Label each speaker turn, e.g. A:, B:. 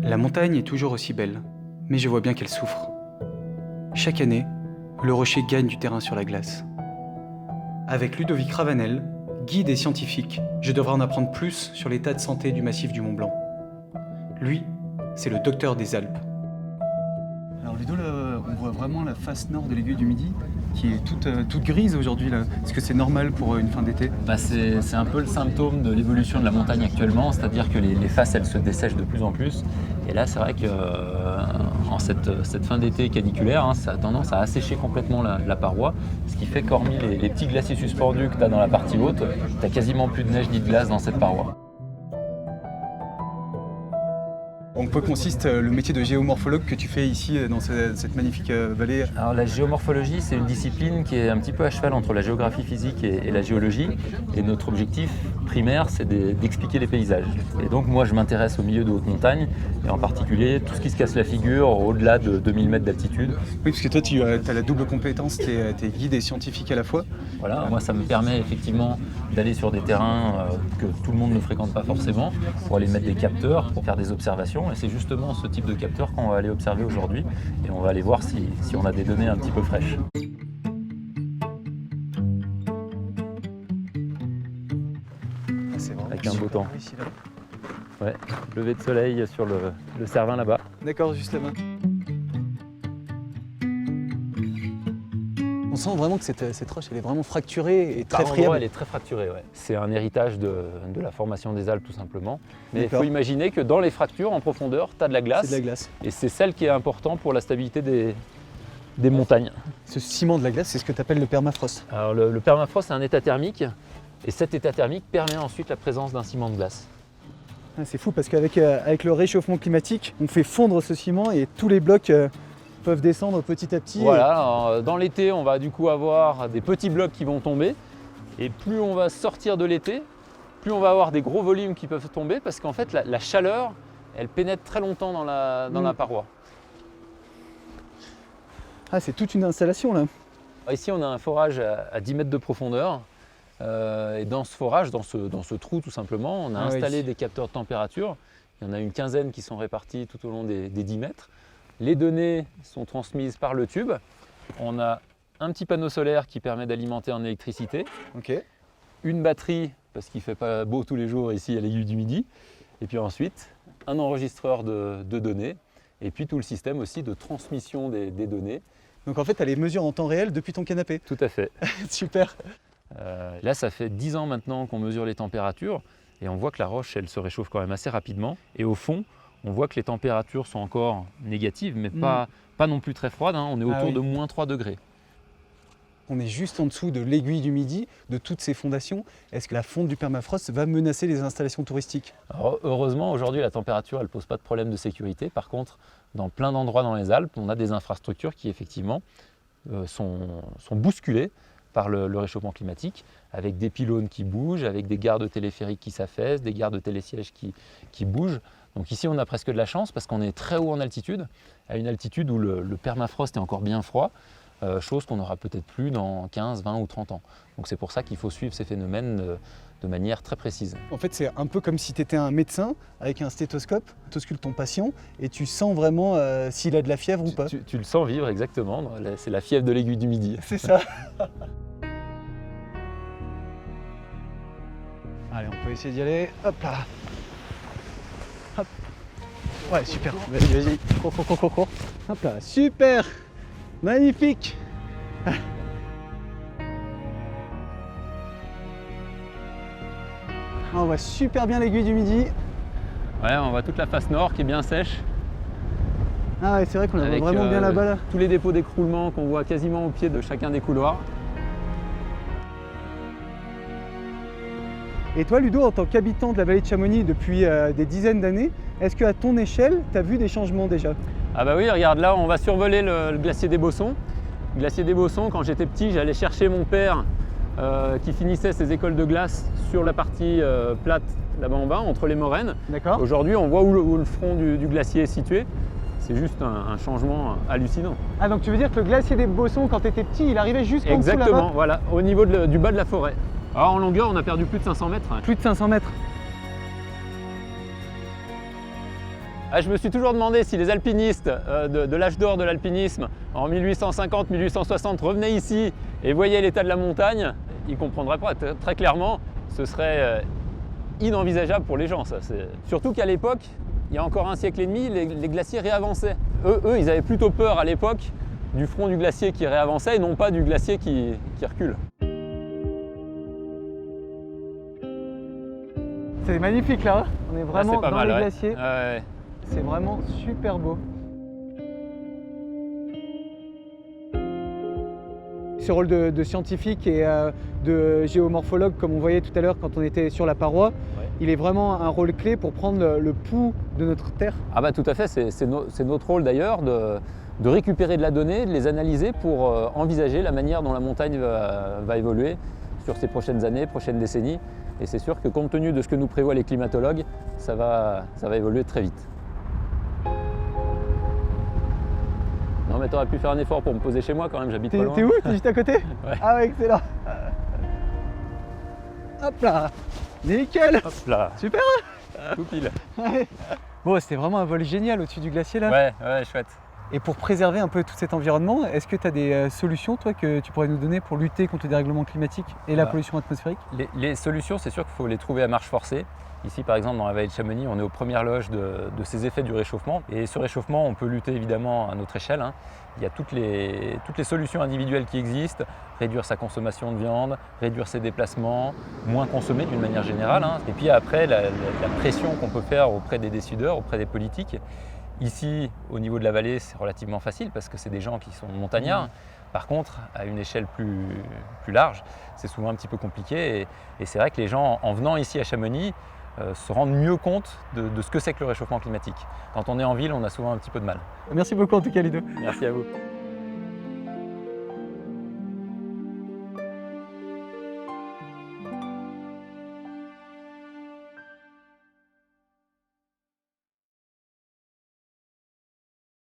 A: La montagne est toujours aussi belle, mais je vois bien qu'elle souffre. Chaque année, le rocher gagne du terrain sur la glace. Avec Ludovic Ravanel, guide et scientifique, je devrais en apprendre plus sur l'état de santé du massif du Mont Blanc. Lui, c'est le docteur des Alpes. Alors Ludo, là, on voit vraiment la face nord de l'aiguille du Midi qui est toute grise aujourd'hui. Est-ce que c'est normal pour une fin d'été?
B: C'est un peu le symptôme de l'évolution de la montagne actuellement, c'est-à-dire que les faces elles se dessèchent de plus en plus. Et là c'est vrai que en cette fin d'été caniculaire, ça a tendance à assécher complètement la paroi, ce qui fait qu'hormis les petits glaciers suspendus que tu as dans la partie haute, tu n'as quasiment plus de neige ni de glace dans cette paroi.
A: En quoi consiste le métier de géomorphologue que tu fais ici dans cette magnifique vallée?
B: Alors la géomorphologie, c'est une discipline qui est un petit peu à cheval entre la géographie physique et la géologie. Et notre objectif primaire, c'est d'expliquer les paysages. Et donc moi, je m'intéresse au milieu de haute montagne, et en particulier tout ce qui se casse la figure au-delà de 2000 mètres d'altitude.
A: Oui, parce que toi, tu as la double compétence, tu es guide et scientifique à la fois.
B: Voilà, moi ça me permet effectivement d'aller sur des terrains que tout le monde ne fréquente pas forcément, pour aller mettre des capteurs, pour faire des observations. Et c'est justement ce type de capteur qu'on va aller observer aujourd'hui. Et on va aller voir si on a des données un petit peu fraîches. Avec un beau temps.
A: Ici, là.
B: Ouais, lever de soleil sur le Cervin là-bas.
A: D'accord, juste là-bas. On sent vraiment que cette roche, elle est vraiment fracturée et très
B: Par endroits,
A: friable.
B: elle est très fracturée, ouais. C'est un héritage de la formation des Alpes tout simplement. Mais il
A: D'accord.
B: faut imaginer que dans les fractures en profondeur, tu as de la glace.
A: C'est de la glace.
B: Et c'est celle qui est importante pour la stabilité des montagnes.
A: Ce ciment de la glace, c'est ce que tu appelles le permafrost.
B: Alors le permafrost, c'est un état thermique. Et cet état thermique permet ensuite la présence d'un ciment de glace.
A: Ah, c'est fou parce qu'avec avec le réchauffement climatique, on fait fondre ce ciment et tous les blocs peuvent descendre petit à petit.
B: Voilà, alors, dans l'été, on va du coup avoir des petits blocs qui vont tomber. Et plus on va sortir de l'été, plus on va avoir des gros volumes qui peuvent tomber parce qu'en fait, la chaleur, elle pénètre très longtemps dans la paroi.
A: Ah, c'est toute une installation là.
B: Ici, on a un forage à 10 mètres de profondeur. Et dans ce forage, dans ce trou tout simplement, on a installé des capteurs de température. Il y en a une quinzaine qui sont répartis tout au long des 10 mètres. Les données sont transmises par le tube. On a un petit panneau solaire qui permet d'alimenter en électricité.
A: Ok.
B: Une batterie, parce qu'il ne fait pas beau tous les jours ici à l'aiguille du Midi. Et puis ensuite, un enregistreur de données. Et puis tout le système aussi de transmission des données.
A: Donc en fait, tu as les mesures en temps réel depuis ton canapé.
B: Tout à fait.
A: Super.
B: Là, ça fait 10 ans maintenant qu'on mesure les températures. Et on voit que la roche, elle se réchauffe quand même assez rapidement. Et au fond, on voit que les températures sont encore négatives, mais pas non plus très froides. On est autour de moins 3 degrés.
A: On est juste en dessous de l'aiguille du Midi, de toutes ces fondations. Est-ce que la fonte du permafrost va menacer les installations touristiques?
B: Alors, heureusement, aujourd'hui, la température, elle ne pose pas de problème de sécurité. Par contre, dans plein d'endroits dans les Alpes, on a des infrastructures qui, effectivement, sont bousculées par le réchauffement climatique, avec des pylônes qui bougent, avec des gares de téléphériques qui s'affaissent, des gares de télésièges qui bougent. Donc ici, on a presque de la chance parce qu'on est très haut en altitude, à une altitude où le permafrost est encore bien froid, chose qu'on n'aura peut-être plus dans 15, 20 ou 30 ans. Donc c'est pour ça qu'il faut suivre ces phénomènes de manière très précise.
A: En fait, c'est un peu comme si tu étais un médecin avec un stéthoscope, tu auscultes ton patient et tu sens vraiment s'il a de la fièvre ou pas.
B: Tu le sens vivre, exactement. C'est la fièvre de l'aiguille du Midi.
A: C'est ça. Allez, on peut essayer d'y aller. Hop là. Hop. Ouais, super. Vas-y. Cours. Hop là. Super. Magnifique. On voit super bien l'aiguille du Midi.
B: Ouais, on voit toute la face nord qui est bien sèche.
A: Ah ouais, c'est vrai qu'on la voit vraiment bien là-bas. Là.
B: Tous les dépôts d'écroulement qu'on voit quasiment au pied de chacun des couloirs.
A: Et toi, Ludo, en tant qu'habitant de la vallée de Chamonix depuis des dizaines d'années, est-ce qu'à ton échelle, tu as vu des changements déjà?
B: Ah bah oui, regarde là, on va survoler le glacier des Bossons. Le glacier des Bossons, quand j'étais petit, j'allais chercher mon père qui finissait ses écoles de glace sur la partie plate là-bas en bas, entre les moraines.
A: D'accord.
B: Aujourd'hui, on voit où le front du glacier est situé. C'est juste un changement hallucinant.
A: Ah, donc tu veux dire que le glacier des Bossons, quand tu étais petit, il arrivait jusqu'en dessous là-bas?
B: Exactement, voilà, au niveau du bas de la forêt. Alors en longueur, on a perdu plus de 500 mètres.
A: Plus de 500 mètres.
B: Ah, je me suis toujours demandé si les alpinistes de l'âge d'or de l'alpinisme en 1850-1860 revenaient ici et voyaient l'état de la montagne, ils ne comprendraient pas. Très clairement, ce serait inenvisageable pour les gens. Ça. Surtout qu'à l'époque, il y a encore un siècle et demi, les glaciers réavançaient. Eux, ils avaient plutôt peur à l'époque du front du glacier qui réavançait et non pas du glacier qui recule.
A: C'est magnifique là, on est vraiment
B: pas
A: dans
B: mal,
A: les
B: ouais.
A: glaciers.
B: Ouais.
A: C'est vraiment super beau. Ce rôle de scientifique et de géomorphologue, comme on voyait tout à l'heure quand on était sur la paroi, il est vraiment un rôle clé pour prendre le pouls de notre Terre.
B: Ah bah tout à fait, c'est notre rôle d'ailleurs de récupérer de la donnée, de les analyser pour envisager la manière dont la montagne va évoluer sur ces prochaines années, prochaines décennies. Et c'est sûr que compte tenu de ce que nous prévoient les climatologues, ça va évoluer très vite. Non mais t'aurais pu faire un effort pour me poser chez moi quand même, j'habite pas loin.
A: T'es où? T'es juste à côté?
B: Ouais.
A: Ah ouais, excellent. Hop là, nickel.
B: Hop là,
A: Super.
B: tout pile.
A: Bon, c'était vraiment un vol génial au-dessus du glacier là.
B: Ouais, chouette.
A: Et pour préserver un peu tout cet environnement, est-ce que tu as des solutions toi que tu pourrais nous donner pour lutter contre le dérèglement climatique et la pollution atmosphérique?
B: Les solutions, c'est sûr qu'il faut les trouver à marche forcée. Ici, par exemple, dans la vallée de Chamonix, on est aux premières loges de ces effets du réchauffement. Et ce réchauffement, on peut lutter évidemment à notre échelle. Il y a toutes les solutions individuelles qui existent. Réduire sa consommation de viande, réduire ses déplacements, moins consommer d'une manière générale. Et puis après, la pression qu'on peut faire auprès des décideurs, auprès des politiques. Ici, au niveau de la vallée, c'est relativement facile parce que c'est des gens qui sont montagnards. Par contre, à une échelle plus large, c'est souvent un petit peu compliqué. Et c'est vrai que les gens, en venant ici à Chamonix, se rendent mieux compte de ce que c'est que le réchauffement climatique. Quand on est en ville, on a souvent un petit peu de mal.
A: Merci beaucoup en tout cas Ludo.
B: Merci à vous.